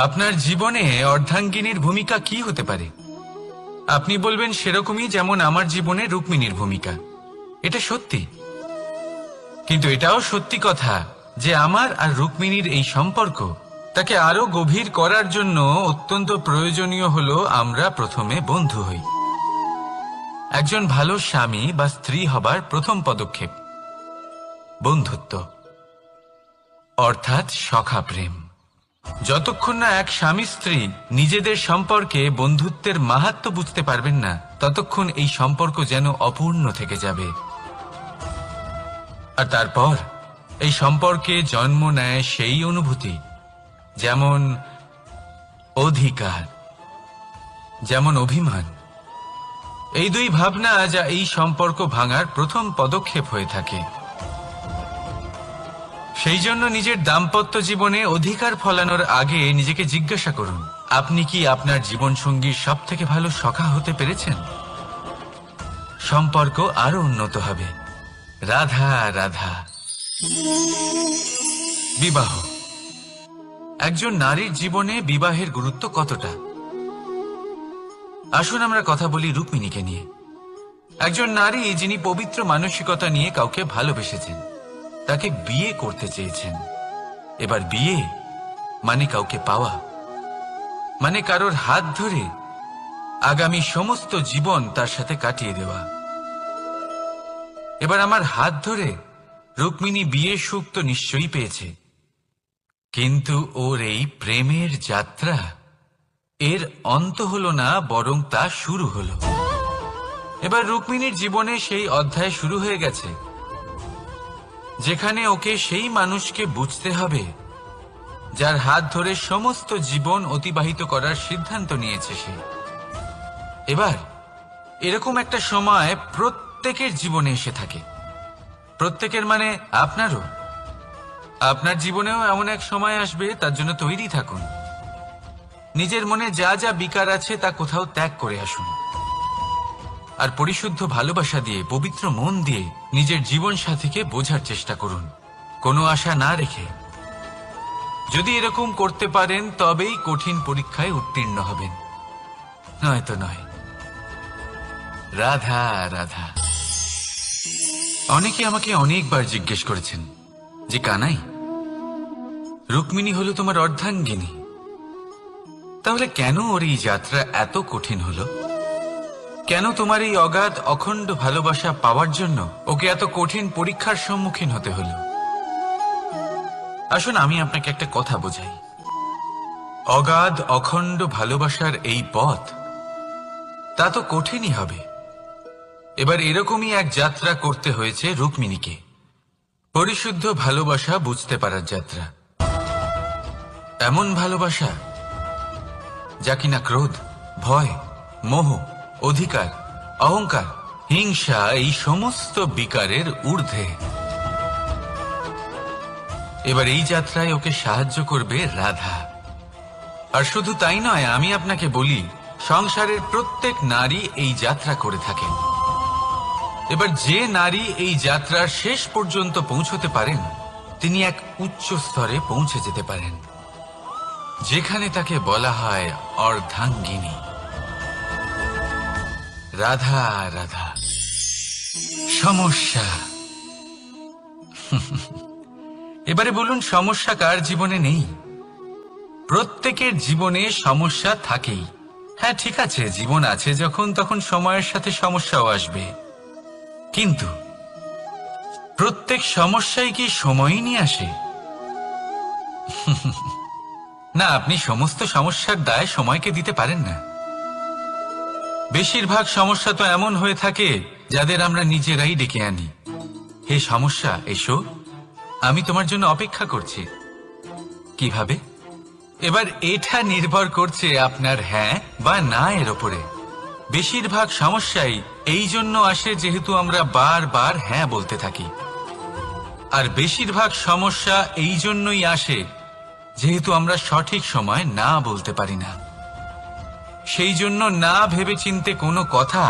আপনার জীবনে অর্ধাঙ্গিনীর ভূমিকা কি হতে পারে? আপনি বলবেন সেরকমই যেমন আমার জীবনে রুক্মিণীর ভূমিকা। এটা সত্যি, কিন্তু এটাও সত্যি কথা যে আমার আর রুক্মিণীর এই সম্পর্ক তাকে আরো গভীর করার জন্য অত্যন্ত প্রয়োজনীয় হলো আমরা প্রথমে বন্ধু হই। একজন ভালো স্বামী বা স্ত্রী হবার প্রথম পদক্ষেপ বন্ধুত্ব, অর্থাৎ সখা প্রেম। যতক্ষণ না এক স্বামী স্ত্রী নিজেদের সম্পর্কে বন্ধুত্বের মাহাত্ম্য বুঝতে পারবেন না, ততক্ষণ এই সম্পর্ক যেন অপূর্ণ থেকে যাবে। আর তারপর এই সম্পর্কে জন্ম নেয় সেই অনুভূতি, যেমন অধিকার, যেমন অভিমান। এই দুই ভাবনা যা এই সম্পর্ক ভাঙার প্রথম পদক্ষেপ হয়ে থাকে। সেই জন্য নিজের দাম্পত্য জীবনে অধিকার ফলানোর আগে নিজেকে জিজ্ঞাসা করুন, আপনি কি আপনার জীবনসঙ্গীর সব থেকে ভালো সখা হতে পেরেছেন? সম্পর্ক আরো উন্নত হবে। রাধা রাধা। বিবাহ। একজন নারীর জীবনে বিবাহের গুরুত্ব কতটা? আসুন আমরা কথা বলি রুক্মিণীকে নিয়ে। একজন নারী যিনি পবিত্র মানসিকতা নিয়ে কাউকে ভালোবেসেছেন, তাকে বিয়ে করতে চেয়েছেন। এবার বিয়ে মানে কাউকে পাওয়া, মানে কারোর হাত ধরে আগামী সমস্ত জীবন তার সাথে কাটিয়ে দেওয়া। এবার আমার হাত ধরে রুক্মিণী বিয়ের সুখ তো নিশ্চয়ই পেয়েছে, কিন্তু ওর এই প্রেমের যাত্রা এর অন্ত হলো না, বরং তা শুরু হলো। এবার রুক্মিণীর জীবনে সেই অধ্যায় শুরু হয়ে গেছে যেখানে ওকে সেই মানুষকে বুঝতে হবে যার হাত ধরে সমস্ত জীবন অতিবাহিত করার সিদ্ধান্ত নিয়েছে সে। এবার এরকম একটা সময় প্রত্যেকের জীবনে এসে থাকে। প্রত্যেকের মানে আপনারও। আপনার জীবনেও এমন এক সময় আসবে, তার জন্য তৈরি থাকুন। নিজের মনে যা যা বিকার আছে তা কোথাও ত্যাগ করে আসুন, আর পরিশুদ্ধ ভালোবাসা দিয়ে, পবিত্র মন দিয়ে নিজের জীবন সাথীকে বোঝার চেষ্টা করুন, কোনো আশা না রেখে। যদি এরকম করতে পারেন তবেই কঠিন পরীক্ষায় উত্তীর্ণ হবেন, নয়তো নয়। রাধা রাধা। অনেকে আমাকে অনেকবার জিজ্ঞেস করেছেন যে কানাই, রুক্মিণী হলো তোমার অর্ধাঙ্গিনী, তাহলে কেন ওর এই যাত্রা এত কঠিন হলো? কেন তোমার এই অগাধ অখণ্ড ভালোবাসা পাওয়ার জন্য ওকে এত কঠিন পরীক্ষার সম্মুখীন হতে হলো? আসুন আমি আপনাকে একটা কথা বোঝাই। অগাধ অখণ্ড ভালোবাসার এই পথ তা তো কঠিনই হবে। এবার এরকমই এক যাত্রা করতে হয়েছে রুক্মিণীকে, পরিশুদ্ধ ভালোবাসা বুঝতে পারার যাত্রা। এমন ভালোবাসা যা কিনা ক্রোধ, ভয়, মোহ, অধিকার, অহংকার, হিংসা এই সমস্ত বিকারের ঊর্ধ্বে। এবার এই যাত্রায় ওকে সাহায্য করবে রাধা। আর শুধু তাই নয়, আমি আপনাকে বলি, সংসারের প্রত্যেক নারী এই যাত্রা করে থাকেন। এবার যে নারী এই যাত্রার শেষ পর্যন্ত পৌঁছতে পারেন, তিনি এক উচ্চ স্তরে পৌঁছে যেতে পারেন, যেখানে তাকে বলা হয় অর্ধাঙ্গিনী। রাধা রাধা। সমস্যা। এবারে বলুন, সমস্যা কার জীবনে নেই? প্রত্যেকের জীবনে সমস্যা থাকেই। হ্যাঁ ঠিক আছে, জীবন আছে যখন, তখন সময়ের সাথে সমস্যাও আসবে, কিন্তু প্রত্যেক সমস্যাই কি সময়ই নিয়ে আসে? না, আপনি সমস্ত সমস্যার দায় সময়কে দিতে পারেন না। বেশিরভাগ সমস্যা তো এমন হয়ে থাকে যাদের আমরা নিজেরাই ডেকে আনি। হে সমস্যা, এসো, আমি তোমার জন্য অপেক্ষা করছি। কিভাবে? এবার এটা নির্ভর করছে আপনার হ্যাঁ বা না এর ওপরে। বেশিরভাগ সমস্যাই এই জন্য আসে যেহেতু আমরা বারবার হ্যাঁ বলতে থাকি, আর বেশিরভাগ সমস্যা এই জন্যই আসে যেহেতু আমরা সঠিক সময় না বলতে পারি না। সেই জন্য না ভেবেচিন্তে কোনো কথা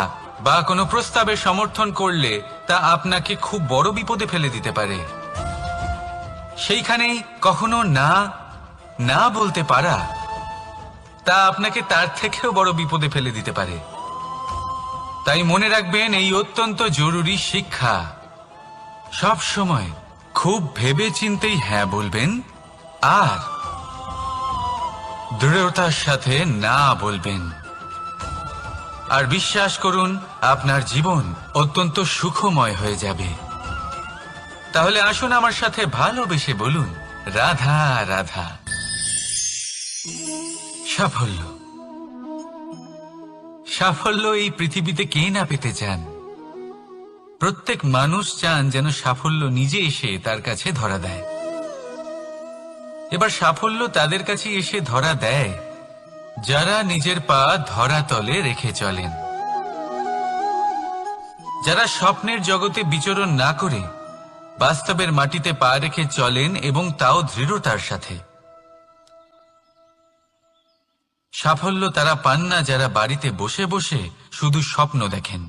বা কোনো প্রস্তাবের সমর্থন করলে তা আপনাকে খুব বড় বিপদে ফেলে দিতে পারে। সেইখানেই কখনো না না বলতে পারা তা আপনাকে তার থেকেও বড় বিপদে ফেলে দিতে পারে। তাই মনে রাখবেন, এই অত্যন্ত জরুরি শিক্ষা। সব সময় খুব ভেবে চিন্তেই হ্যাঁ বলবেন আর দৃঢ়তার সাথে না বলবেন। আর বিশ্বাস করুন, আপনার জীবন অত্যন্ত সুখময় হয়ে যাবে। তাহলে আসুন আমার সাথে ভালোবেসে বলুন, রাধা রাধা। সাফল্য, সাফল্য এই পৃথিবীতে কে না পেতে চান? প্রত্যেক মানুষ চান যেন সাফল্য নিজে এসে তার কাছে ধরা দেয়। এবার সাফল্য তাদের কাছে এসে ধরা দেয় যারা নিজের পা ধরাতলে রেখে চলেন, যারা স্বপ্নের জগতে বিচরণ না করে বাস্তবের মাটিতে পা রেখে চলেন এবং তাও দৃঢ়তার সাথে। সাফল্য তারা পান না যারা বাড়িতে বসে বসে শুধু স্বপ্ন দেখেন।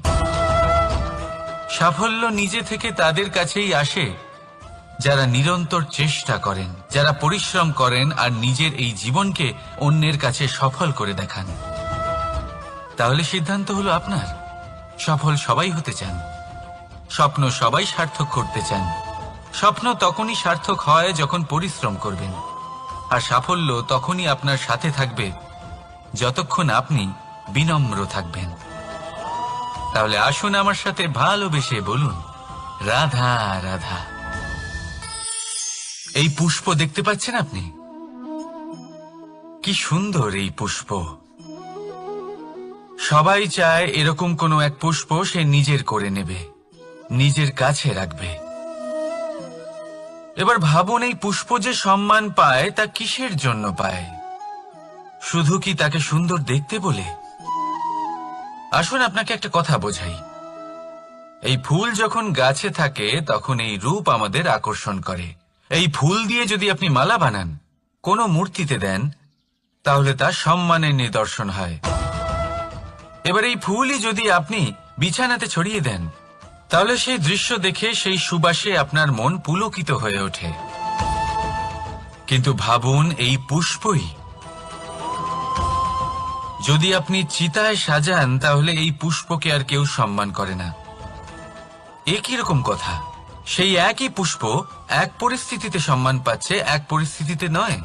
সাফল্য নিজে থেকে তাদের কাছেই আসে যারা নিরন্তর চেষ্টা করেন, যারা পরিশ্রম করেন আর নিজের এই জীবনকে অন্যের কাছে সফল করে দেখান। তাহলে সিদ্ধান্ত হলো আপনার। সফল সবাই হতে চান, স্বপ্ন সবাই সার্থক করতে চান। স্বপ্ন তখনই সার্থক হয় যখন পরিশ্রম করবেন, আর সাফল্য তখনই আপনার সাথে থাকবে যতক্ষণ আপনি বিনম্র থাকবেন। তাহলে আসুন আমার সাথে ভালোবেসে বলুন, রাধা রাধা। এই পুষ্প দেখতে পাচ্ছেন আপনি? কি সুন্দর এই পুষ্প। সবাই চায় এরকম কোনো এক পুষ্প সে নিজের করে নেবে, নিজের কাছে রাখবে। এবার ভাবুন, এই পুষ্প যে সম্মান পায় তা কিসের জন্য পায়? শুধু কি তাকে সুন্দর দেখতে বলে? আসুন আপনাকে একটা কথা বোঝাই। এই ফুল যখন গাছে থাকে তখন এই রূপ আমাদের আকর্ষণ করে। এই ফুল দিয়ে যদি আপনি মালা বানান, কোনো মূর্তিতে দেন, তাহলে তা সম্মানের নিদর্শন হয়। এবার এই ফুলই যদি আপনি বিছানাতে ছড়িয়ে দেন, তাহলে সেই দৃশ্য দেখে সেই সুবাসে আপনার মন পুলকিত হয়ে ওঠে। কিন্তু ভাবুন, এই পুষ্পই যদি আপনি চিতায় সাজান, তাহলে এই পুষ্পকে আর কেউ সম্মান করে না। একই রকম কথা, সেই একই পুষ্প এক পরিস্থিতিতে সম্মান পাচ্ছে, এক পরিস্থিতিতে নয়।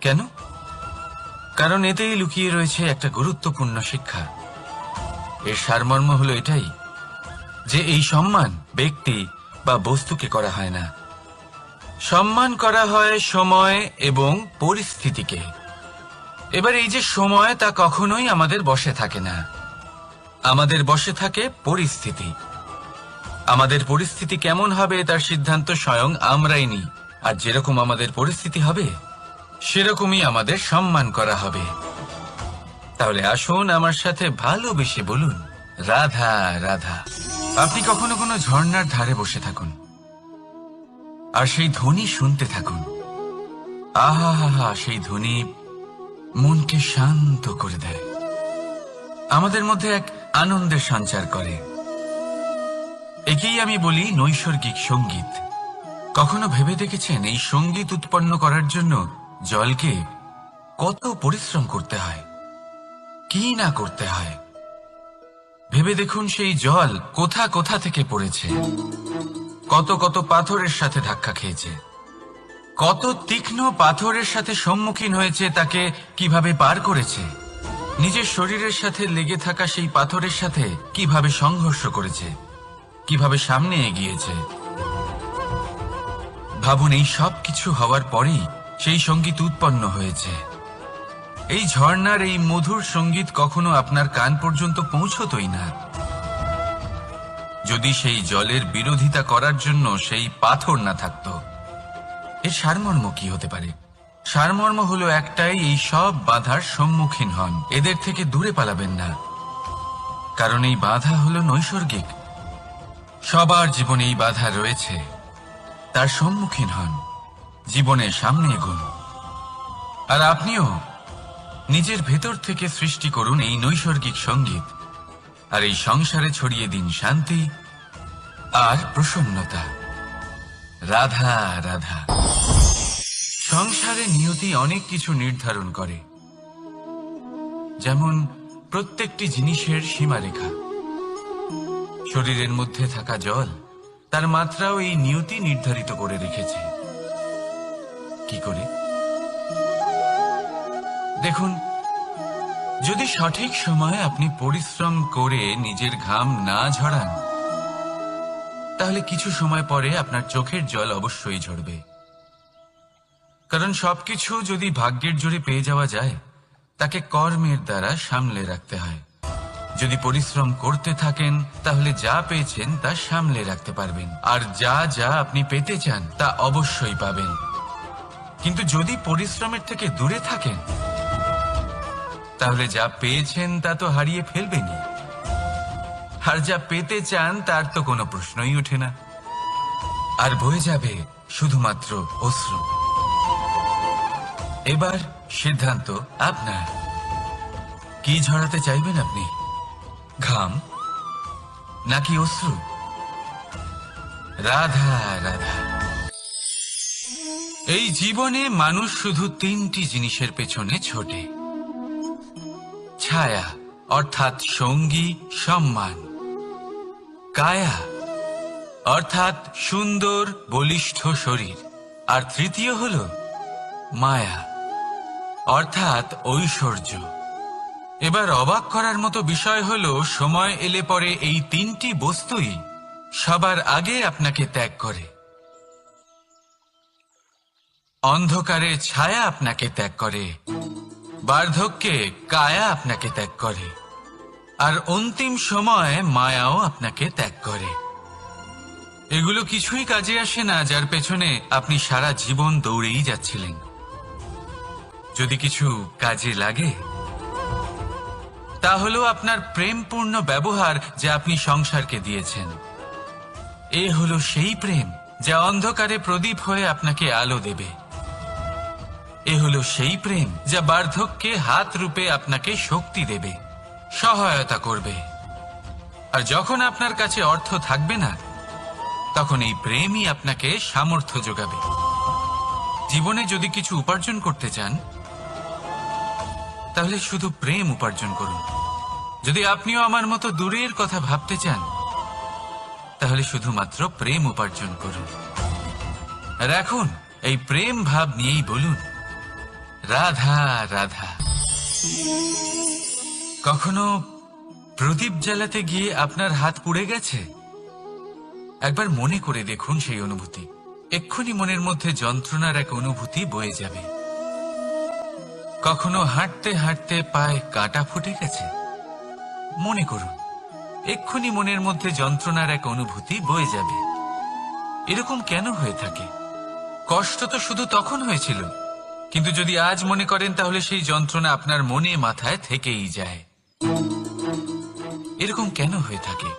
কেন? কারণ এতেই লুকিয়ে রয়েছে একটা গুরুত্বপূর্ণ শিক্ষা। এর সারমর্ম হলো এটাই যে এই সম্মান ব্যক্তি বা বস্তুকে করা হয় না, সম্মান করা হয় সময় এবং পরিস্থিতিকে। এবার এই যে সময়, তা কখনোই আমাদের বশে থাকে না। আমাদের বশে থাকে পরিস্থিতি। আমাদের পরিস্থিতি কেমন হবে তার সিদ্ধান্ত স্বয়ং আমরাই নিই। আর যেরকম আমাদের পরিস্থিতি হবে সেরকমই আমাদের সম্মান করা হবে। তাহলে আসুন আমার সাথে ভালোবেসে বলুন, রাধা রাধা। আপনি কখনো কোনো ঝর্ণার ধারে বসে থাকুন আর সেই ধ্বনি শুনতে থাকুন। আহা হা হা, সেই ধ্বনি মনকে শান্ত করে দেয়, আমাদের মধ্যে এক আনন্দের সঞ্চার করে। একেই আমি বলি নৈসর্গিক সঙ্গীত। কখনো ভেবে দেখেছেন এই সঙ্গীত উৎপন্ন করার জন্য জলকে কত পরিশ্রম করতে হয়, কি না করতে হয়? ভেবে দেখুন, সেই জল কোথা কোথা থেকে পড়েছে, কত কত পাথরের সাথে ধাক্কা খেয়েছে, কত তীক্ষ্ণ পাথরের সাথে সম্মুখীন হয়েছে, তাকে কিভাবে পার করেছে, নিজের শরীরের সাথে লেগে থাকা সেই পাথরের সাথে কিভাবে সংঘর্ষ করেছে, কিভাবে সামনে এগিয়েছে। ভাবুন, এই সব কিছু হওয়ার পরেই সেই সঙ্গীত উৎপন্ন হয়েছে। এই ঝর্ণার এই মধুর সঙ্গীত কখনো আপনার কান পর্যন্ত পৌঁছতই না যদি সেই জলের বিরোধিতা করার জন্য সেই পাথর না থাকত। এর সারমর্ম কি হতে পারে? সারমর্ম হলো একটাই, এই সব বাধার সম্মুখীন হন, এদের থেকে দূরে পালাবেন না। কারণ এই বাধা হলো নৈসর্গিক, সবার জীবনে এই বাধা রয়েছে। তার সম্মুখীন হন, জীবনের সামনে এগোন। আর আপনিও নিজের ভেতর থেকে সৃষ্টি করুন এই নৈসর্গিক সঙ্গীত, আর এই সংসারে ছড়িয়ে দিন শান্তি আর প্রসন্নতা। রাধা রাধা। সংসারে নিয়তি অনেক কিছু নির্ধারণ করে, যেমন প্রত্যেকটি জিনিসের সীমারেখা। শরীরের মধ্যে থাকা জল, তার মাত্রাও এই নিয়তি নির্ধারিত করে রেখেছে। কি করে? দেখুন, যদি সঠিক সময়ে আপনি পরিশ্রম করে নিজের ঘাম না ঝরান, তাহলে কিছু সময় পরে আপনার চোখের জল অবশ্যই ঝরবে। কারণ সবকিছু যদি ভাগ্যের জোরে পেয়ে যাওয়া যায়, তাকে কর্মের দ্বারা সামলে রাখতে হয়। যদি পরিশ্রম করতে থাকেন, তাহলে যা পেয়েছেন তা সামলে রাখতে পারবেন, আর যা যা আপনি পেতে চান তা অবশ্যই পাবেন। কিন্তু যদি পরিশ্রমের থেকে দূরে থাকেন, তাহলে যা পেয়েছেন তা তো হারিয়ে ফেলবেনই, আর যা পেতে চান তার তো কোনো প্রশ্নই ওঠে না, আর বয়ে যাবে শুধুমাত্র অশ্রু। এবার সিদ্ধান্ত আপনার। কি ঝরাতে চাইবেন আপনি? ঘাম নাকি অশ্রু? রাধা রাধা। এই জীবনে মানুষ শুধু তিনটি জিনিসের পেছনে ছোটে: ছায়া অর্থাৎ সঙ্গী সম্মান, কায়া অর্থাৎ সুন্দর বলিষ্ঠ শরীর, আর তৃতীয় হল মায়া অর্থাৎ ঐশ্বর্য। এবার অবাক করার মতো বিষয় হলো, সময় এলে পরে এই তিনটি বস্তুই সবার আগে আপনাকে ত্যাগ করে। অন্ধকারে ছায়া আপনাকে ত্যাগ করে, বার্ধক্যে কায়া আপনাকে ত্যাগ করে, আর অন্তিম সময়ে মায়াও আপনাকে ত্যাগ করে। এগুলো কিছুই কাজে আসে না যার পেছনে আপনি সারা জীবন দৌড়েই যাচ্ছিলেন। যদি কিছু কাজে লাগে, তা হলো আপনার প্রেমপূর্ণ ব্যবহার যা আপনি সংসারকে দিয়েছেন। এ হলো সেই প্রেম যা অন্ধকারে প্রদীপ হয়ে আপনাকে আলো দেবে। এ হলো সেই প্রেম যা বার্ধক্যে হাত রূপে আপনাকে শক্তি দেবে, সহায়তা করবে। আর যখন আপনার কাছে অর্থ থাকবে না, তখন এই প্রেমই আপনাকে সামর্থ্য যোগাবে। জীবনে যদি কিছু উপার্জন করতে চান, তাহলে শুধু প্রেম উপার্জন করুন। যদি আপনিও আমার মতো দূরের কথা ভাবতে চান, তাহলে শুধুমাত্র প্রেম উপার্জন করুন। আর এখন এই প্রেম ভাব নিয়েই বলুন, রাধা রাধা। কখনো প্রদীপ জ্বালাতে গিয়ে আপনার হাত পুড়ে গেছে? একবার মনে করে দেখুন সেই অনুভূতি। এক্ষুনি মনের মধ্যে যন্ত্রণার এক অনুভূতি বয়ে যাবে। কখনো হাঁটতে হাঁটতে পায়ে কাঁটা ফুটে গেছে? মনে করুন, এক্ষুনি মনের মধ্যে যন্ত্রণার এক অনুভূতি বয়ে যাবে। এরকম কেন হয়ে থাকে? কষ্ট তো শুধু তখন হয়েছিল, কিন্তু যদি আজ মনে করেন, তাহলে সেই যন্ত্রণা আপনার মনে মাথায় থেকেই যায়। এরকম কেন হয়ে থাকে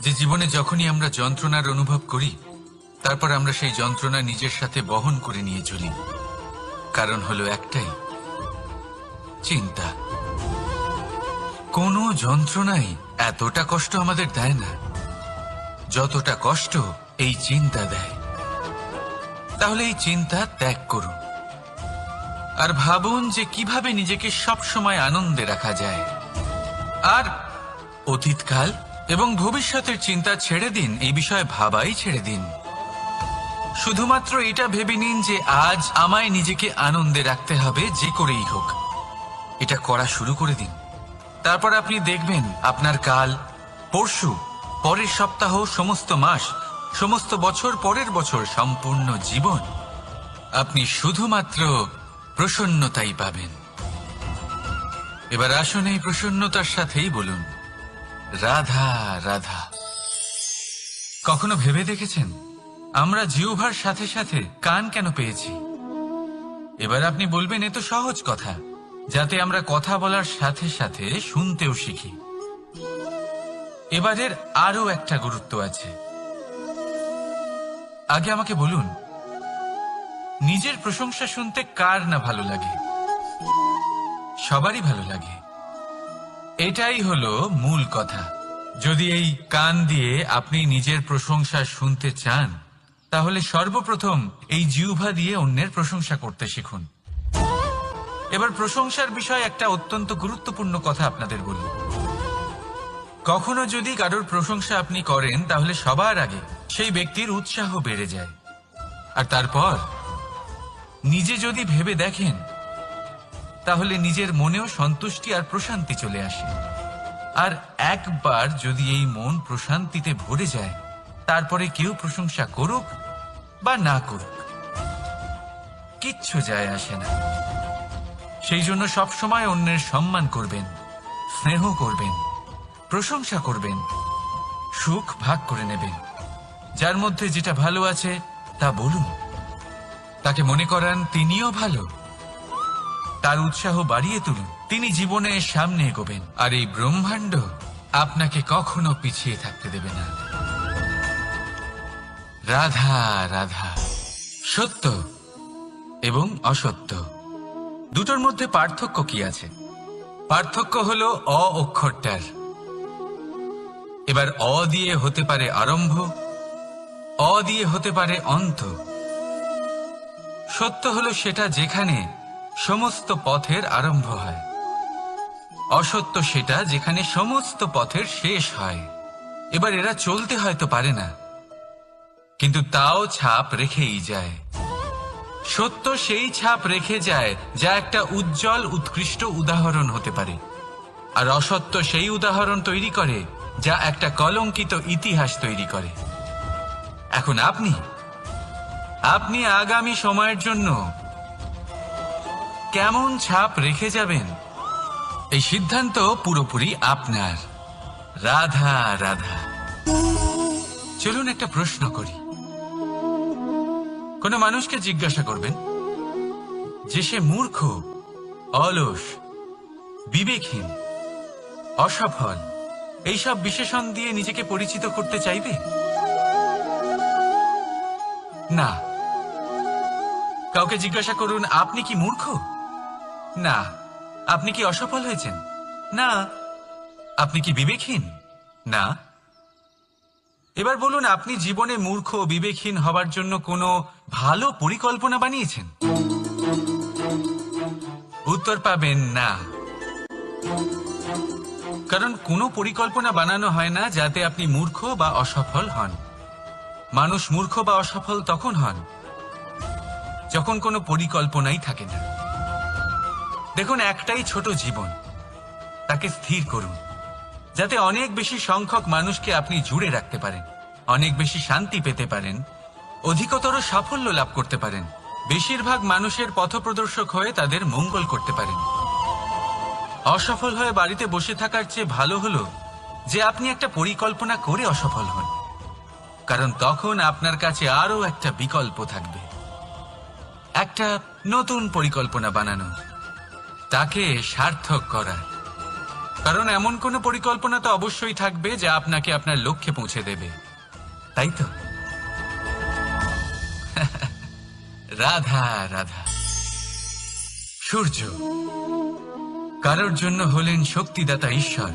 যে জীবনে যখনই আমরা যন্ত্রণার অনুভব করি, তারপর আমরা সেই যন্ত্রণা নিজের সাথে বহন করে নিয়ে চলি? কারণ হলো একটাই, চিন্তা। কোনো যন্ত্রণাই এতটা কষ্ট আমাদের দেয় না যতটা কষ্ট এই চিন্তা দেয়। তাহলে এই চিন্তা ত্যাগ করুন, আর ভাবুন যে কিভাবে নিজেকে সব সময় আনন্দে রাখা যায়। আর অতীতকাল এবং ভবিষ্যতের চিন্তা ছেড়ে দিন, এই বিষয়ে ভাবাই ছেড়ে দিন। শুধুমাত্র এটা ভেবে নিন যে আজ আমায় নিজেকে আনন্দে রাখতে হবে, যে করেই হোক। এটা করা শুরু করে দিন। তারপর আপনি দেখবেন আপনার কাল, পরশু, পরের সপ্তাহ, সমস্ত মাস, সমস্ত বছর, পরের বছর, সম্পূর্ণ জীবন আপনি শুধুমাত্র প্রসন্নতাই পাবেন। এবার আসুন এই প্রসন্নতার সাথেই বলুন, রাধা রাধা। কখনো ভেবে দেখেছেন আমরা জিহ্বার সাথে সাথে কান কেন পেয়েছি? এবার আপনি বলবেন, এ তো সহজ কথা, যাতে আমরা কথা বলার সাথে সাথে শুনতেও শিখি। এবারের আরো একটা গুরুত্ব আছে। আগে আমাকে বলুন, নিজের প্রশংসা শুনতে কার না ভালো লাগে? সবারই ভালো লাগে। এটাই হলো মূল কথা। যদি এই কান দিয়ে আপনি নিজের প্রশংসা শুনতে চান, তাহলে সর্বপ্রথম এই জিহ্বা দিয়ে অন্যের প্রশংসা করতে শিখুন। এবার প্রশংসার বিষয়ে একটা অত্যন্ত গুরুত্বপূর্ণ কথা আপনাদের বলি। কখনো যদি কারোর প্রশংসা আপনি করেন তাহলে সবার আগে সেই ব্যক্তির উৎসাহ বেড়ে যায়, আর তারপর নিজে যদি ভেবে দেখেন তাহলে নিজের মনেও সন্তুষ্টি আর প্রশান্তি চলে আসে। আর একবার যদি এই মন প্রশান্তিতে ভরে যায়, তারপরে কেউ প্রশংসা করুক বা না করুক কিচ্ছু যায় আসে না। সেই জন্য সবসময় অন্যের সম্মান করবেন, স্নেহ করবেন, প্রশংসা করবেন, সুখ ভাগ করে নেবেন। যার মধ্যে যেটা ভালো আছে তা বলুন, তাকে মনে করান তিনিও ভালো, তার উৎসাহ বাড়িয়ে তুলুন। তিনি জীবনে সামনে এগোবেন, আর এই ব্রহ্মাণ্ড আপনাকে কখনো পিছিয়ে থাকতে দেবে না। রাধা রাধা। সত্য এবং অসত্য দুটোর মধ্যে পার্থক্য কি আছে? পার্থক্য হলো অ অক্ষরটার। এবার অ দিয়ে হতে পারে আরম্ভ, অ দিয়ে হতে পারে অন্ত। সত্য হলো সেটা যেখানে সমস্ত পথের আরম্ভ হয়, অসত্য সেটা যেখানে সমস্ত পথের শেষ হয়। এবার এরা চলতে হয়তো পারে না, কিন্তু তাও ছাপ রেখেই যায়। সত্য সেই ছাপ রেখে যায় যা একটা উজ্জ্বল উৎকৃষ্ট উদাহরণ হতে পারে, আর অসত্য সেই উদাহরণ তৈরি করে যা একটা কলঙ্কিত ইতিহাস তৈরি করে। এখন আপনি আগামী সময়ের জন্য কেমন ছাপ রেখে যাবেন, এই সিদ্ধান্ত পুরোপুরি আপনার। রাধা রাধা। চলুন একটা প্রশ্ন করি। কোন মানুষকে জিজ্ঞাসা করবেন যে সে মূর্খ, অলস, বিবেকহীন, অসফল এইসব বিশেষণ দিয়ে নিজেকে পরিচিত করতে চাইবে? না। কাউকে জিজ্ঞাসা করুন আপনি কি মূর্খ? না। আপনি কি অসফল হয়েছেন? না। আপনি কি বিবেকহীন? না। এবার বলুন আপনি জীবনে মূর্খ ও বিবেকহীন হবার জন্য কোনো ভালো পরিকল্পনা বানিয়েছেন? উত্তর পাবেন না। কারণ কোনো পরিকল্পনা বানানো হয় না যাতে আপনি মূর্খ বা অসফল হন। মানুষ মূর্খ বা অসফল তখন হন যখন কোনো পরিকল্পনাই থাকে না। দেখুন, একটাই ছোট জীবন, তাকে স্থির করুন যাতে অনেক বেশি সংখ্যক মানুষকে আপনি জুড়ে রাখতে পারেন, অনেক বেশি শান্তি পেতে পারেন, অধিকতর সাফল্য লাভ করতে পারেন, বেশিরভাগ মানুষের পথপ্রদর্শক হয়ে তাদের মঙ্গল করতে পারেন। অসফল হয়ে বাড়িতে বসে থাকার চেয়ে ভালো হলো যে আপনি একটা পরিকল্পনা করে অসফল হন, কারণ তখন আপনার কাছে আরো একটা বিকল্প থাকবে, একটা নতুন পরিকল্পনা বানানো, তাকে সার্থক করার। কারণ এমন কোনো পরিকল্পনা তো অবশ্যই থাকবে যা আপনাকে আপনার লক্ষ্যে পৌঁছে দেবে, তাই তো? রাধা রাধা। সূর্য কারোর জন্য হলেন শক্তিদাতা ঈশ্বর,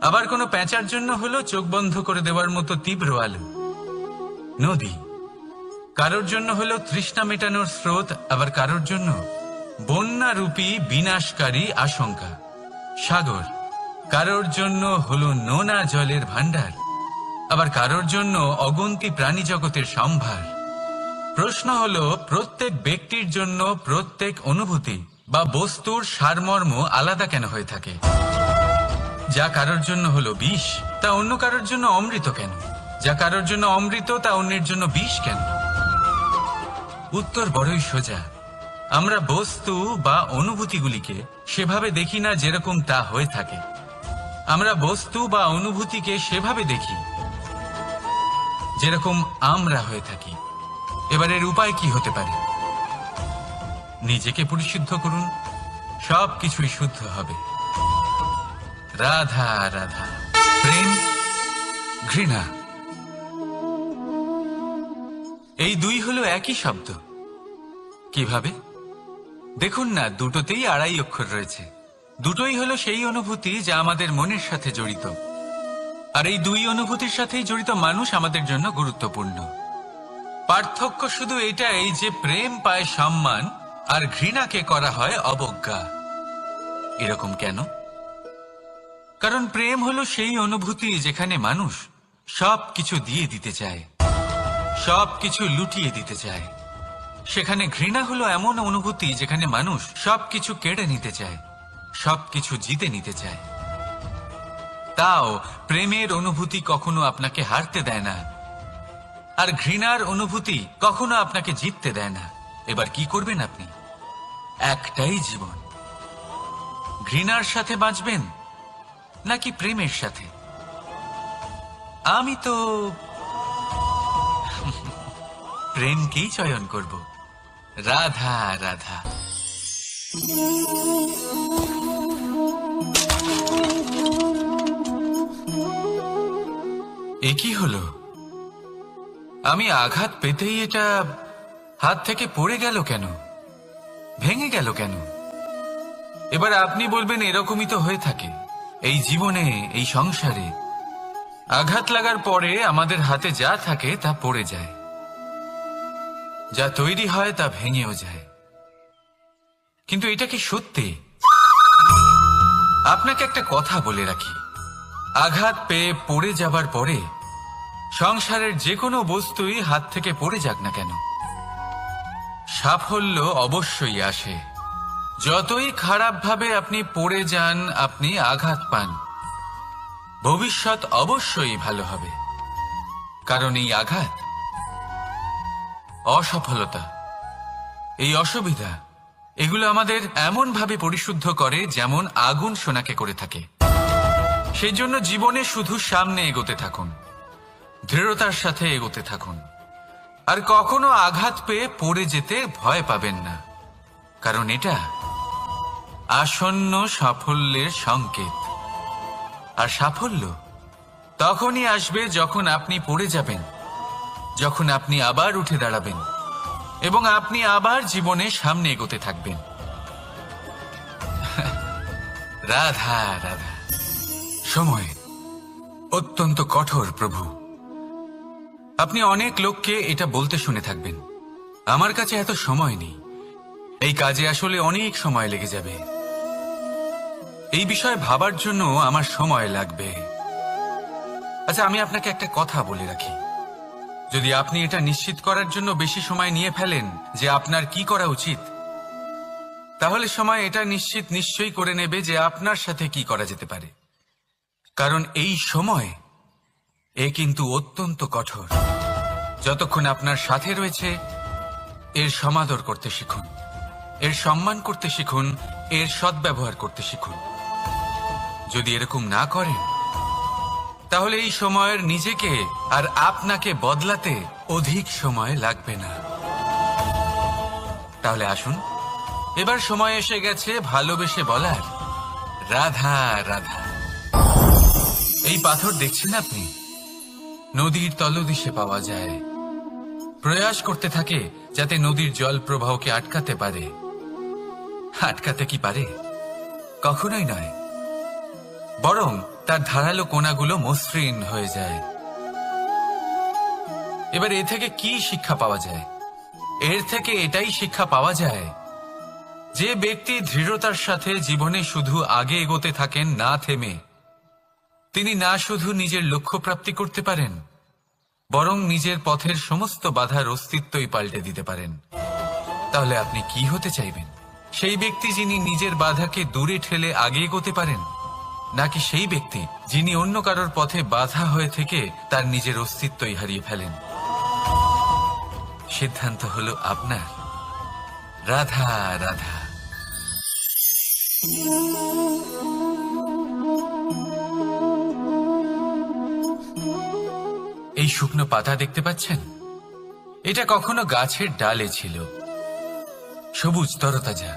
আবার কোনো প্যাঁচার জন্য হলো চোখ বন্ধ করে দেওয়ার মতো তীব্র আলো। নদী কারোর জন্য হলো তৃষ্ণা মেটানোর স্রোত, আবার কারোর জন্য বন্যারূপী বিনাশকারী আশঙ্কা। সাগর কারোর জন্য হলো নোনা জলের ভান্ডার, আবার কারোর জন্য অগন্তি প্রাণী জগতের সম্ভার। প্রশ্ন হলো প্রত্যেক ব্যক্তির জন্য প্রত্যেক অনুভূতি বা বস্তুর সারমর্ম আলাদা কেন হয়ে থাকে? যা কারোর জন্য হলো বিষ তা অন্য কারোর জন্য অমৃত কেন? যা কারোর জন্য অমৃত তা অন্যের জন্য বিষ কেন? উত্তর বড়ই সোজা। আমরা বস্তু বা অনুভূতিগুলিকে সেভাবে দেখি না যেরকম তা হয়ে থাকে। আমরা বস্তু বা অনুভূতিকে সেভাবে দেখি যেরকম আমরা হয়ে থাকি। এবার এর উপায় কি হতে পারে? নিজেকে পরিশুদ্ধ করুন, সব কিছুই শুদ্ধ হবে। রাধা রাধা। প্রেম, ঘৃণা, এই দুই হলো একই শব্দ। কিভাবে? দেখুন না, দুটোতেই আড়াই অক্ষর রয়েছে। দুটোই হলো সেই অনুভূতি যা আমাদের মনের সাথে জড়িত, আর এই দুই অনুভূতির সাথেই জড়িত মানুষ আমাদের জন্য গুরুত্বপূর্ণ। পার্থক্য শুধু এটাই যে প্রেম পায় সম্মান আর ঘৃণাকে করা হয় অবজ্ঞা। এরকম কেন? কারণ প্রেম হলো সেই অনুভূতি যেখানে মানুষ সবকিছু দিয়ে দিতে চায়, সবকিছু লুটিয়ে দিতে চায়। সেখানে ঘৃণা হলো এমন অনুভূতি যেখানে মানুষ সবকিছু কেড়ে নিতে চায়, সবকিছু জিতে নিতে চায়। তাও প্রেমের অনুভূতি কখনো আপনাকে হারতে দেয় না, আর ঘৃণার অনুভূতি কখনো আপনাকে জিততে দেয় না। এবার কি করবেন আপনি? একটাই জীবন, ঘৃণার সাথে বাঁচবেন নাকি প্রেমের সাথে? আমি তো প্রেমকেই চয়ন করব। রাধা রাধা। এ কি হলো? আমি আঘাত পেতেই এটা হাত থেকে পড়ে গেল কেন, ভেঙে গেল কেন? এবার আপনি বলবেন এরকমই তো হয়ে থাকে এই জীবনে, এই সংসারে। আঘাত লাগার পরে আমাদের হাতে যা থাকে তা পড়ে যায়, যা তৈরি হয় তা ভেঙেও যায়। কিন্তু এটা কি সত্যি? আপনাকে একটা কথা বলে রাখি, আঘাত পেয়ে পড়ে যাবার পরে সংসারের যে কোনো বস্তুই হাত থেকে পড়ে যাক না কেন, সাফল্য অবশ্যই আসে। যতই খারাপভাবে আপনি পড়ে যান, আপনি আঘাত পান, ভবিষ্যৎ অবশ্যই ভালো হবে। কারণ এই আঘাত, অসফলতা, এই অসুবিধা, এগুলো আমাদের এমন ভাবে পরিশুদ্ধ করে যেমন আগুন সোনাকে করে থাকে। সেই জন্য জীবনে শুধু সামনে এগোতে থাকুন, দৃঢ়তার সাথে এগোতে থাকুন, আর কখনো আঘাত পেয়ে পড়ে যেতে ভয় পাবেন না। কারণ এটা আসন্ন সাফল্যের সংকেত। আর সাফল্য তখনই আসবে যখন আপনি পড়ে যাবেন, যখন আপনি আবার উঠে দাঁড়াবেন এবং আপনি আবার জীবনে সামনে এগোতে থাকবেন। রাধা রাধা। সময় অত্যন্ত কঠোর প্রভু। আপনি অনেক লোককে এটা বলতে শুনে থাকবেন, আমার কাছে এত সময় নেই, এই কাজে আসলে অনেক সময় লেগে যাবে, এই বিষয়ে ভাবার জন্য আমার সময় লাগবে। আচ্ছা, আমি আপনাকে একটা কথা বলে রাখি, যদি আপনি এটা নিশ্চিত করার জন্য বেশি সময় নিয়ে ফেলেন যে আপনার কি করা উচিত, তাহলে সময় এটা নিশ্চয়ই করে নেবে যে আপনার সাথে কি করা যেতে পারে। কারণ এই সময় এ কিন্তু অত্যন্ত কঠোর। যতক্ষণ আপনার সাথে রয়েছে এর সমাদর করতে শিখুন, এর সম্মান করতে শিখুন, এর সদ্ব্যবহার করতে শিখুন। যদি এরকম না করেন তাহলে এই সময়ের নিজেকে আর আপনাকে বদলাতে অধিক সময় লাগবে না। তাহলে আসুন, এবার সময় এসে গেছে ভালোবেসে বলার রাধা রাধা। এই পাথর দেখছেন আপনি, নদীর তলদেশে পাওয়া যায়। প্রয়াস করতে থাকে যাতে নদীর জল প্রবাহকে আটকাতে পারে। আটকাতে কি পারে? কখনোই নয়, বরং তার ধারালো কোণাগুলো মসৃণ হয়ে যায়। এবার এ থেকে কি শিক্ষা পাওয়া যায়? এর থেকে এটাই শিক্ষা পাওয়া যায় যে ব্যক্তি দৃঢ়তার সাথে জীবনে শুধু আগে এগোতে থাকেন না থেমে, তিনি না শুধু নিজের লক্ষ্য প্রাপ্তি করতে পারেন, বরং নিজের পথের সমস্ত বাধার অস্তিত্বই পাল্টে দিতে পারেন। তাহলে আপনি কি হতে চাইবেন? সেই ব্যক্তি যিনি নিজের বাধাকে দূরে ঠেলে আগে এগোতে পারেন, নাকি সেই ব্যক্তি যিনি অন্য কারোর পথে বাধা হয়ে থেকে তার নিজের অস্তিত্বই হারিয়ে ফেলেন? সিদ্ধান্ত হলো আপনার। রাধা রাধা। এই শুকনো পাতা দেখতে পাচ্ছেন? এটা কখনো গাছের ডালে ছিল, সবুজ তরতাজা,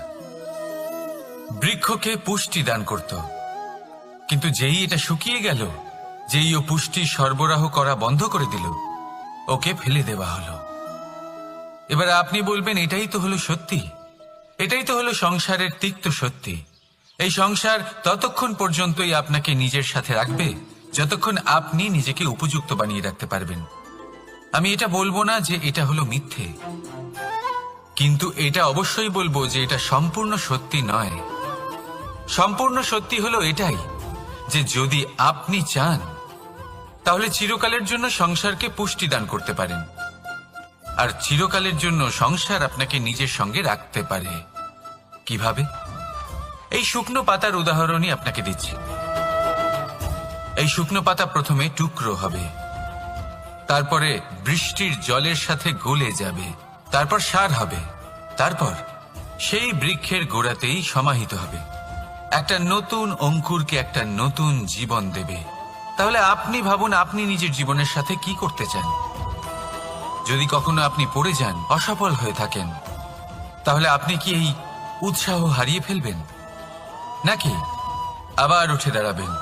বৃক্ষকে পুষ্টি দান করত। কিন্তু যেই এটা শুকিয়ে গেল, যেই ও পুষ্টি সরবরাহ করা বন্ধ করে দিল, ওকে ফেলে দেওয়া হলো। এবার আপনি বলবেন এটাই তো হলো সত্যি, এটাই তো হলো সংসারের তিক্ত সত্যি। এই সংসার ততক্ষণ পর্যন্তই আপনাকে নিজের সাথে রাখবে যতক্ষণ আপনি নিজেকে উপযুক্ত বানিয়ে রাখতে পারবেন। আমি এটা বলবো না যে এটা হলো মিথ্যে, কিন্তু এটা অবশ্যই বলবো যে এটা সম্পূর্ণ সত্যি নয়। সম্পূর্ণ সত্যি হলো এটাই যে যদি আপনি চান তাহলে চিরকালের জন্য সংসারকে পুষ্টি দান করতে পারেন, আর চিরকালের জন্য সংসার আপনাকে নিজের সঙ্গে রাখতে পারে। কিভাবে? এই শুকনো পাতার উদাহরণই আপনাকে দিচ্ছি। এই শুকনো পাতা প্রথমে টুকরো হবে, তারপরে বৃষ্টির জলের সাথে গলে যাবে, তারপর সার হবে, তারপর সেই বৃক্ষের গোড়াতেই সমাহিত হবে, একটা নতুন অঙ্কুরকে একটা নতুন জীবন দেবে। তাহলে আপনি ভাবুন আপনি নিজের জীবনের সাথে কি করতে চান। যদি কখনো আপনি পড়ে যান, অসফল হয়ে থাকেন, তাহলে আপনি কি এই উৎসাহ হারিয়ে ফেলবেন, নাকি আবার উঠে দাঁড়াবেন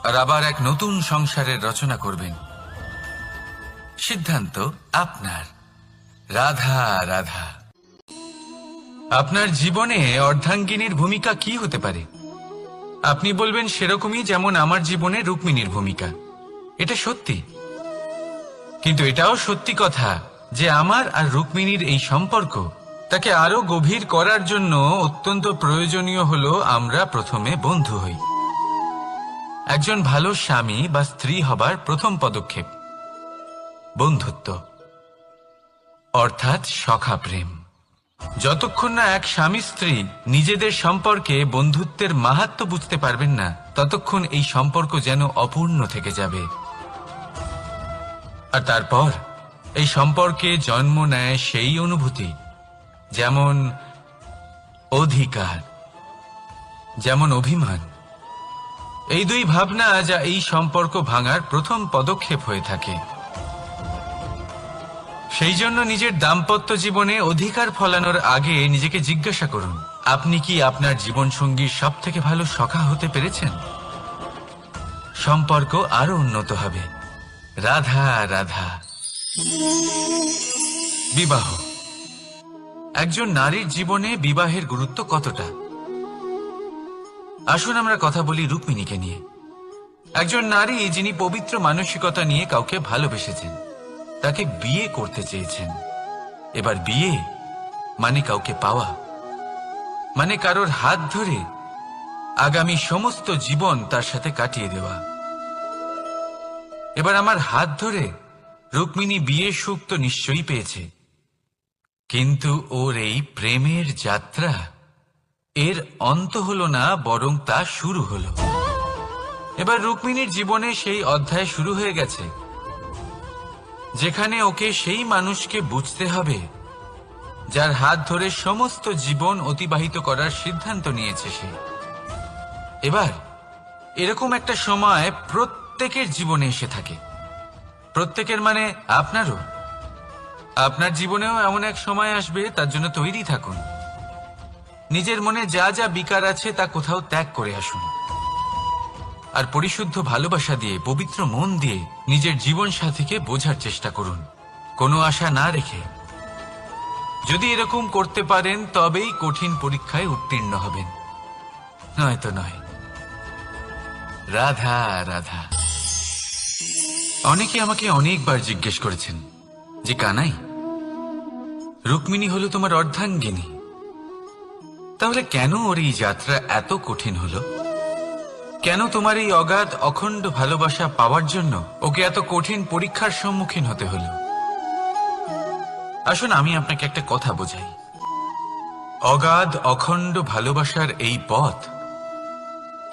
আর আবার এক নতুন সংসারের রচনা করবেন? সিদ্ধান্ত আপনার। রাধা রাধা। আপনার জীবনে অর্ধাঙ্গিনীর ভূমিকা কি হতে পারে? আপনি বলবেন সেরকমই যেমন আমার জীবনে রুক্মিণীর ভূমিকা। এটা সত্যি, কিন্তু এটাও সত্যি কথা যে আমার আর রুক্মিণীর এই সম্পর্ক তাকে আরো গভীর করার জন্য অত্যন্ত প্রয়োজনীয় হলো আমরা প্রথমে বন্ধু হই। একজন ভালো স্বামী বা স্ত্রী হবার প্রথম পদক্ষেপ বন্ধুত্ব, অর্থাৎ সখা প্রেম। যতক্ষণ না এক স্বামী স্ত্রী নিজেদের সম্পর্কে বন্ধুত্বের মাহাত্ম্য বুঝতে পারবেন না, ততক্ষণ এই সম্পর্ক যেন অপূর্ণ থেকে যাবে। আর তারপর এই সম্পর্কে জন্ম নেয় সেই অনুভূতি, যেমন অধিকার, যেমন অভিমান। এই দুই ভাবনা যা এই সম্পর্ক ভাঙার প্রথম পদক্ষেপ হয়ে থাকে। সেই জন্য নিজের দাম্পত্য জীবনে অধিকার ফলানোর আগে নিজেকে জিজ্ঞাসা করুন, আপনি কি আপনার জীবনসঙ্গীর সব থেকে ভালো সখা হতে পেরেছেন? সম্পর্ক আরো উন্নত হবে। রাধা রাধা। বিবাহ। একজন নারীর জীবনে বিবাহের গুরুত্ব কতটা? আসুন আমরা কথা বলি রুক্মিণীকে নিয়ে। একজন নারী যিনি পবিত্র মানসিকতা নিয়ে কাউকে ভালোবেসেছেন, তাকে বিয়ে করতে চেয়েছেন। এবার বিয়ে মানে কাউকে পাওয়া, মানে কারোর হাত ধরে আগামী সমস্ত জীবন তার সাথে কাটিয়ে দেওয়া। এবার আমার হাত ধরে রুক্মিণী বিয়ের সুখ তো নিশ্চয়ই পেয়েছে, কিন্তু ওর এই প্রেমের যাত্রা এর অন্ত হলো না, বরং তা শুরু হলো। এবার রুক্মিণীর জীবনে সেই অধ্যায় শুরু হয়ে গেছে যেখানে ওকে সেই মানুষকে বুঝতে হবে যার হাত ধরে সমস্ত জীবন অতিবাহিত করার সিদ্ধান্ত নিয়েছে সে। এবার এরকম একটা সময় প্রত্যেকের জীবনে এসে থাকে। প্রত্যেকের মানে আপনারও। আপনার জীবনেও এমন এক সময় আসবে, তার জন্য তৈরি থাকুন। নিজের মনে যা যা বিকার আছে তা কোথাও ত্যাগ করে আসুন, আর পরিশুদ্ধ ভালোবাসা দিয়ে, পবিত্র মন দিয়ে নিজের জীবন সাথীকে বোঝার চেষ্টা করুন, কোনো আশা না রেখে। যদি এরকম করতে পারেন তবেই কঠিন পরীক্ষায় উত্তীর্ণ হবেন, নয়তো নয়। রাধা রাধা। অনেকে আমাকে অনেকবার জিজ্ঞেস করেছেন যে কানাই, রুক্মিণী হলো তোমার অর্ধাঙ্গিনী, তাহলে কেন ওর এই যাত্রা এত কঠিন হলো? কেন তোমার এই অগাধ অখণ্ড ভালোবাসা পাওয়ার জন্য ওকে এত কঠিন পরীক্ষার সম্মুখীন হতে হলো? আসুন আমি আপনাকে একটা কথা বোঝাই। অগাধ অখণ্ড ভালোবাসার এই পথ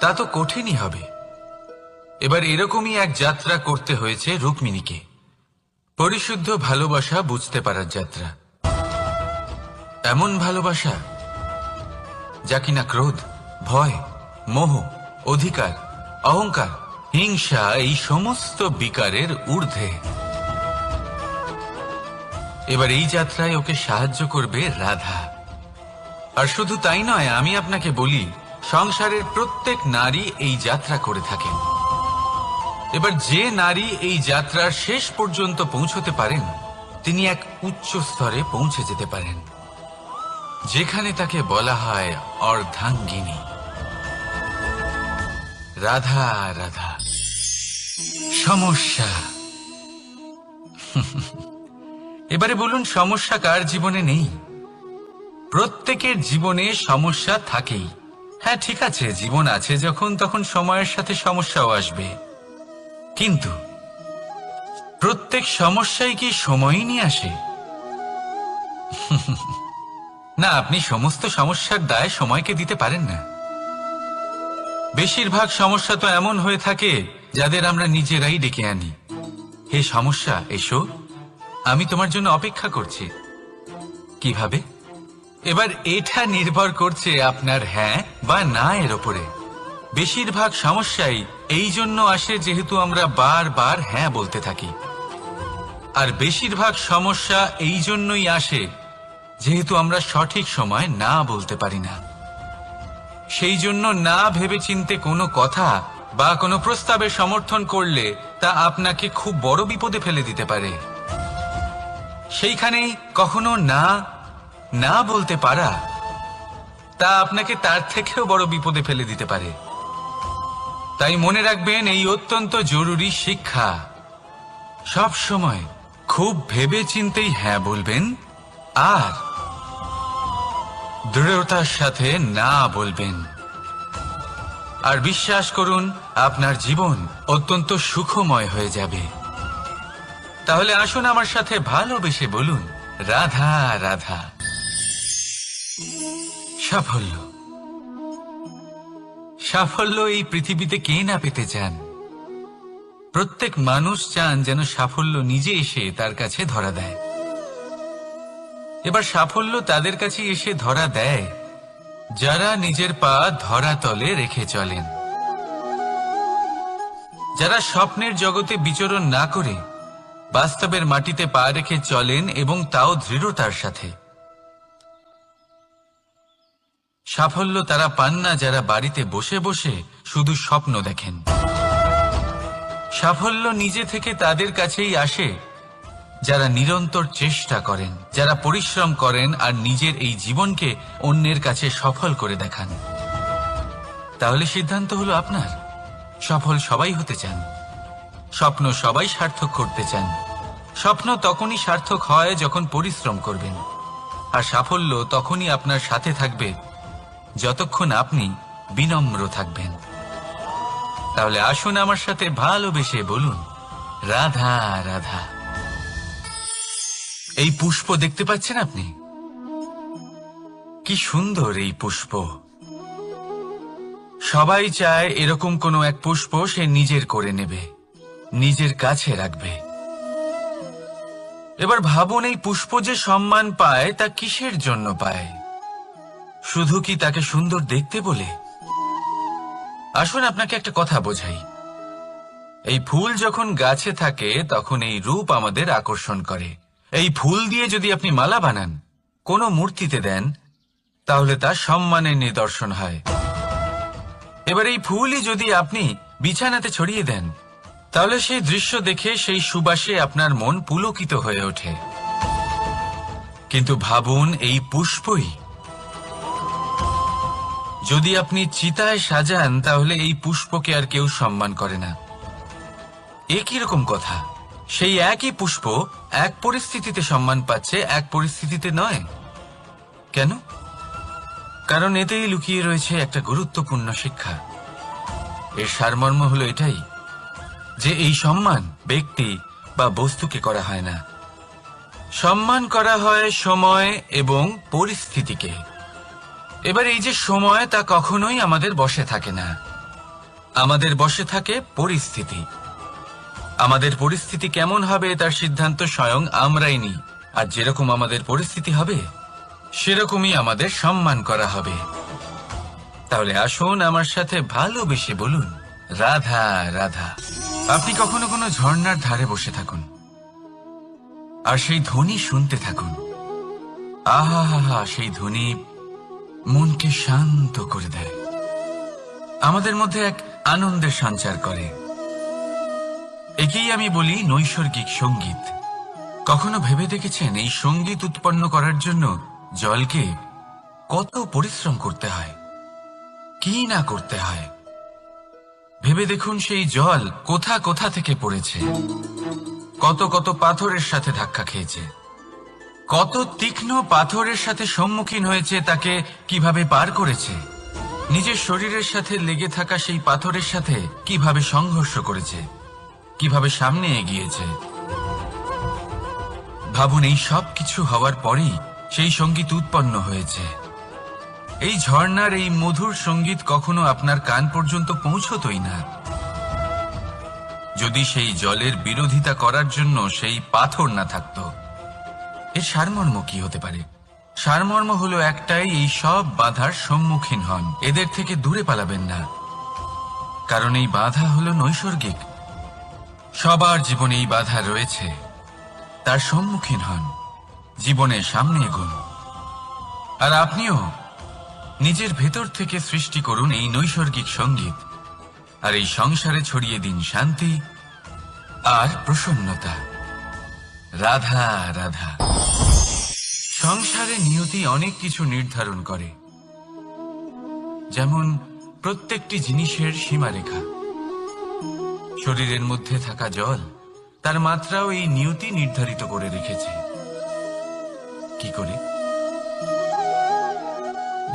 তা তো কঠিনই হবে। এবার এরকমই এক যাত্রা করতে হয়েছে রুক্মিণীকে, পরিশুদ্ধ ভালোবাসা বুঝতে পারার যাত্রা। এমন ভালোবাসা যা কিনা ক্রোধ, ভয়, মোহ, অধিকার, অহংকার, হিংসা এই সমস্ত বিকারের ঊর্ধ্বে। এবার এই যাত্রায় ওকে সাহায্য করবে রাধা। আর শুধু তাই নয়, আমি আপনাকে বলি সংসারের প্রত্যেক নারী এই যাত্রা করে থাকেন। এবার যে নারী এই যাত্রার শেষ পর্যন্ত পৌঁছতে পারেন তিনি এক উচ্চ স্তরে পৌঁছে যেতে পারেন, যেখানে তাকে বলা হয় অর্ধাঙ্গিনী। রাধা রাধা। সমস্যা। এবারে বলুন, সমস্যা কার জীবনে নেই? প্রত্যেকের জীবনে সমস্যা থাকেই। হ্যাঁ, ঠিক আছে, জীবন আছে যখন তখন সময়ের সাথে সমস্যাও আসবে, কিন্তু প্রত্যেক সমস্যাই কি সময়ই নিয়ে আসে? না, আপনি সমস্ত সমস্যার দায় সময়কে দিতে পারেন না। বেশিরভাগ সমস্যা তো এমন হয়ে থাকে যাদের আমরা নিজেরাই ডেকে আনি। হে সমস্যা, এসো, আমি তোমার জন্য অপেক্ষা করছি। কিভাবে? এবার এটা নির্ভর করছে আপনার হ্যাঁ বা না এর ওপরে। বেশিরভাগ সমস্যাই এই জন্য আসে যেহেতু আমরা বারবার হ্যাঁ বলতে থাকি, আর বেশিরভাগ সমস্যা এই জন্যই আসে যেহেতু আমরা সঠিক সময় না বলতে পারি না। সেই জন্য না ভেবেচিন্তে কোনো কথা বা কোনো প্রস্তাবে সমর্থন করলে তা আপনাকে খুব বড় বিপদে ফেলে দিতে পারে। সেইখানেই কখনো না না বলতে পারা তা আপনাকে তার থেকেও বড় বিপদে ফেলে দিতে পারে। তাই মনে রাখবেন, এই অত্যন্ত জরুরি শিক্ষা। সব সময় খুব ভেবেচিন্তেই হ্যাঁ বলবেন আর দৃঢ়তার সাথে না বলবেন। আর বিশ্বাস করুন, আপনার জীবন অত্যন্ত সুখময় হয়ে যাবে। তাহলে আসুন আমার সাথে ভালোবেসে বলুন, রাধা রাধা। সাফল্য, সাফল্য এই পৃথিবীতে কে না পেতে চান? প্রত্যেক মানুষ চান যেন সাফল্য নিজে এসে তার কাছে ধরা দেয়। এবার সাফল্য তাদের কাছে এসে ধরা দেয় যারা নিজের পা ধরাতলে রেখে চলেন, যারা স্বপ্নের জগতে বিচরণ না করে বাস্তবের মাটিতে পা রেখে চলেন এবং তাও দৃঢ়তার সাথে। সাফল্য তারা পান না যারা বাড়িতে বসে বসে শুধু স্বপ্ন দেখেন। সাফল্য নিজে থেকে তাদের কাছেই আসে যারা নিরন্তর চেষ্টা করেন, যারা পরিশ্রম করেন আর নিজের এই জীবনকে অন্যের কাছে সফল করে দেখান। তাহলে সিদ্ধান্ত হলো আপনার। সফল সবাই হতে চান, স্বপ্ন সবাই সার্থক করতে চান। স্বপ্ন তখনই সার্থক হয় যখন পরিশ্রম করবেন, আর সাফল্য তখনই আপনার সাথে থাকবে যতক্ষণ আপনি বিনম্র থাকবেন। তাহলে আসুন আমার সাথে ভালোবেসে বলুন, রাধা রাধা। এই পুষ্প দেখতে পাচ্ছেন আপনি? কি সুন্দর এই পুষ্প। সবাই চায় এরকম কোনো এক পুষ্প সে নিজের করে নেবে, নিজের কাছে রাখবে। এবার ভাবুন, এই পুষ্প যে সম্মান পায় তা কিসের জন্য পায়? শুধু কি তাকে সুন্দর দেখতে বলে? আসুন আপনাকে একটা কথা বোঝাই। এই ফুল যখন গাছে থাকে তখন এই রূপ আমাদের আকর্ষণ করে। এই ফুল দিয়ে যদি আপনি মালা বানান, কোনো মূর্তিতে দেন, তাহলে তা সম্মানের নিদর্শন হয়। এবার এই ফুলই যদি আপনি বিছানাতে ছড়িয়ে দেন, তাহলে সেই দৃশ্য দেখে সেই সুবাসে আপনার মন পুলকিত হয়ে ওঠে। কিন্তু ভাবুন, এই পুষ্পই যদি আপনি চিতায় সাজান, তাহলে এই পুষ্পকে আর কেউ সম্মান করে না। এ কিরকম কথা? সেই একই পুষ্প এক পরিস্থিতিতে সম্মান পাচ্ছে, এক পরিস্থিতিতে নয়। কেন? কারণ এতেই লুকিয়ে রয়েছে একটা গুরুত্বপূর্ণ শিক্ষা। এর সারমর্ম হলো এটাই যে এই সম্মান ব্যক্তি বা বস্তুকে করা হয় না, সম্মান করা হয় সময় এবং পরিস্থিতিকে। এবার এই যে সময়, তা কখনোই আমাদের বশে থাকে না। আমাদের বশে থাকে পরিস্থিতি। আমাদের পরিস্থিতি কেমন হবে তার সিদ্ধান্ত স্বয়ং আমরাই নিই, আর যেরকম আমাদের পরিস্থিতি হবে সেরকমই আমাদের সম্মান করা হবে। তাহলে আসুন আমার সাথে ভালোবেসে বলুন, রাধা রাধা। আপনি কখনো কোনো ঝর্ণার ধারে বসে থাকুন আর সেই ধ্বনি শুনতে থাকুন। আহা হা হা, সেই ধ্বনি মনকে শান্ত করে দেয়, আমাদের মধ্যে এক আনন্দের সঞ্চার করে। একেই আমি বলি নৈসর্গিক সঙ্গীত। কখনো ভেবে দেখেছেন এই সঙ্গীত উৎপন্ন করার জন্য জলকে কত পরিশ্রম করতে হয়, কি না করতে হয়? ভেবে দেখুন, সেই জল কোথা কোথা থেকে পড়েছে, কত কত পাথরের সাথে ধাক্কা খেয়েছে, কত তীক্ষ্ণ পাথরের সাথে সম্মুখীন হয়েছে, তাকে কিভাবে পার করেছে, নিজের শরীরের সাথে লেগে থাকা সেই পাথরের সাথে কিভাবে সংঘর্ষ করেছে, কিভাবে সামনে এগিয়েছে। ভাবুন, এই সব কিছু হওয়ার পরেই সেই সঙ্গীত উৎপন্ন হয়েছে। এই ঝর্ণার এই মধুর সঙ্গীত কখনো আপনার কান পর্যন্ত পৌঁছতই না যদি সেই জলের বিরোধিতা করার জন্য সেই পাথর না থাকত। এর সারমর্ম কি হতে পারে? সারমর্ম হলো একটাই, এই সব বাধার সম্মুখীন হন, এদের থেকে দূরে পালাবেন না, কারণ এই বাধা হলো নৈসর্গিক। সবার জীবনে এই বাধা রয়েছে, তার সম্মুখীন হন, জীবনের সামনে এগোন। আর আপনিও নিজের ভেতর থেকে সৃষ্টি করুন এই নৈসর্গিক সঙ্গীত, আর এই সংসারে ছড়িয়ে দিন শান্তি আর প্রসন্নতা। রাধা রাধা। সংসারে নিয়তি অনেক কিছু নির্ধারণ করে, যেমন প্রত্যেকটি জিনিসের সীমারেখা। শরীরের মধ্যে থাকা জল, তার মাত্রাও এই নিয়তি নির্ধারিত করে রেখেছে। কি করে?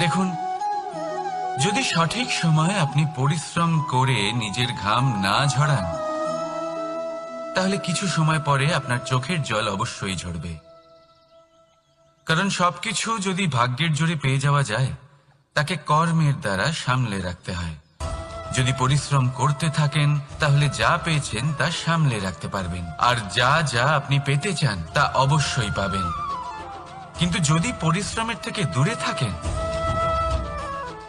দেখুন, যদি সঠিক সময়ে আপনি পরিশ্রম করে নিজের ঘাম না ঝরান, তাহলে কিছু সময় পরে আপনার চোখের জল অবশ্যই ঝরবে। কারণ সবকিছু যদি ভাগ্যের জোরে পেয়ে যাওয়া যায়, তাকে কর্মের দ্বারা সামলে রাখতে হয়। যদি পরিশ্রম করতে থাকেন, তাহলে যা পেয়েছেন তা সামলে রাখতে পারবেন, আর যা যা আপনি পেতে চান তা অবশ্যই পাবেন। কিন্তু যদি পরিশ্রমের থেকে দূরে থাকেন,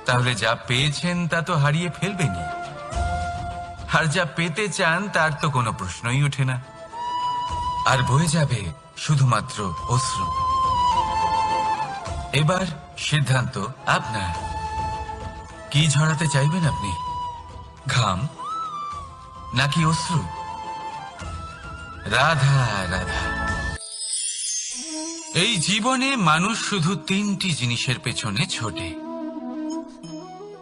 তাহলে যা পেয়েছেন তা তো হারিয়ে ফেলবেনই, আর যা পেতে চান তার তো কোনো প্রশ্নই ওঠে না, আর বয়ে যাবে শুধুমাত্র অশ্রু। এবার সিদ্ধান্ত আপনার। কি ঝরাতে চাইবেন আপনি? ঘাম নাকি অশ্রু? রাধা রাধা। এই জীবনে মানুষ শুধু তিনটি জিনিসের পেছনে ছোটে: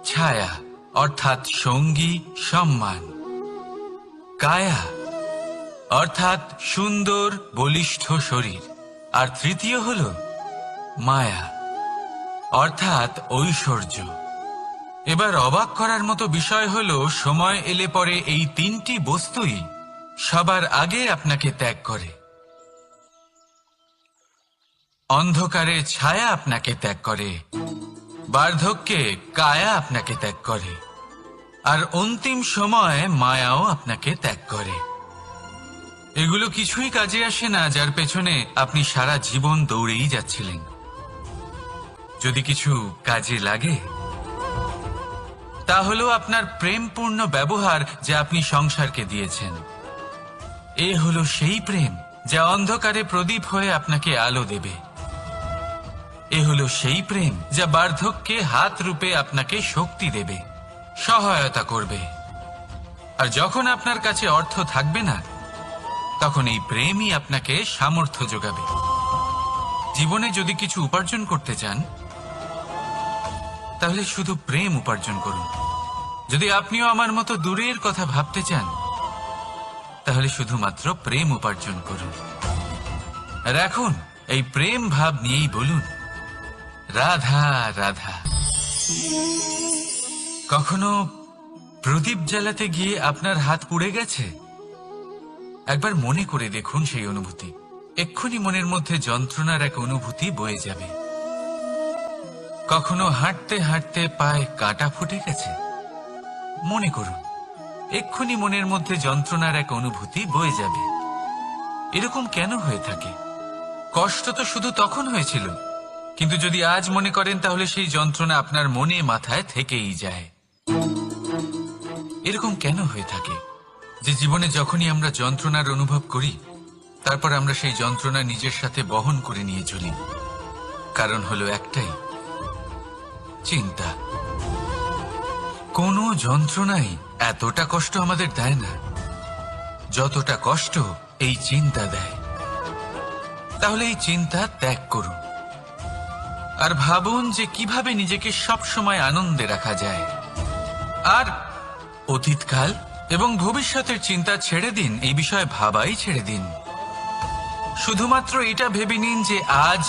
ছায়া অর্থাৎ সঙ্গী সম্মান, কায়া অর্থাৎ সুন্দর বলিষ্ঠ শরীর, আর তৃতীয় হল মায়া অর্থাৎ ঐশ্বর্য। এবার অবাক করার মতো বিষয় হলো, সময় এলে পরে এই তিনটি বস্তুই সবার আগে আপনাকে ত্যাগ করে। অন্ধকারে ছায়া আপনাকে ত্যাগ করে, বার্ধক্যে কায়া আপনাকে ত্যাগ করে, আর অন্তিম সময়ে মায়াও আপনাকে ত্যাগ করে। এগুলো কিছুই কাজে আসে না যার পেছনে আপনি সারা জীবন দৌড়েই যাচ্ছিলেন। যদি কিছু কাজে লাগে, তা হলো আপনার প্রেমপূর্ণ ব্যবহার যা আপনি সংসারকে দিয়েছেন। এ হলো সেই প্রেম যা অন্ধকারে প্রদীপ হয়ে আপনাকে আলো দেবে। এ হলো সেই প্রেম যা বার্ধক্যে হাত রূপে আপনাকে শক্তি দেবে, সহায়তা করবে। আর যখন আপনার কাছে অর্থ থাকবে না, তখন এই প্রেমই আপনাকে সামর্থ্য যোগাবে। জীবনে যদি কিছু উপার্জন করতে চান, তাহলে শুধু প্রেম উপার্জন করুন। যদি আপনিও আমার মতো দূরের কথা ভাবতে চান, তাহলে শুধুমাত্র প্রেম উপার্জন করুন। আর এখন এই প্রেম ভাব নিয়েই বলুন, রাধা রাধা। কখনো প্রদীপ জ্বালাতে গিয়ে আপনার হাত পুড়ে গেছে? একবার মনে করে দেখুন সেই অনুভূতি। এক্ষুনি মনের মধ্যে যন্ত্রণার এক অনুভূতি বয়ে যাবে। কখনো হাঁটতে হাঁটতে পায়ে কাঁটা ফুটে গেছে? মনে করুন, এক্ষুনি মনের মধ্যে যন্ত্রণার এক অনুভূতি বয়ে যাবে। এরকম কেন হয়ে থাকে? কষ্ট তো শুধু তখন হয়েছিল, কিন্তু যদি আজ মনে করেন, তাহলে সেই যন্ত্রণা আপনার মনে মাথায় থেকেই যায়। এরকম কেন হয়ে থাকে যে জীবনে যখনই আমরা যন্ত্রণার অনুভব করি, তারপর আমরা সেই যন্ত্রণা নিজের সাথে বহন করে নিয়ে চলি? কারণ হলো একটাই, চিন্তা। কোনো যন্ত্রণাই এতটা কষ্ট আমাদের দেয় না যতটা কষ্ট এই চিন্তা দেয়। তাহলে এই চিন্তা ত্যাগ করুন, আর ভাবুন যে কিভাবে নিজেকে সব সময় আনন্দে রাখা যায়। আর অতীতকাল এবং ভবিষ্যতের চিন্তা ছেড়ে দিন, এই বিষয়ে ভাবাই ছেড়ে দিন। শুধুমাত্র এটা ভেবে নিন যে আজ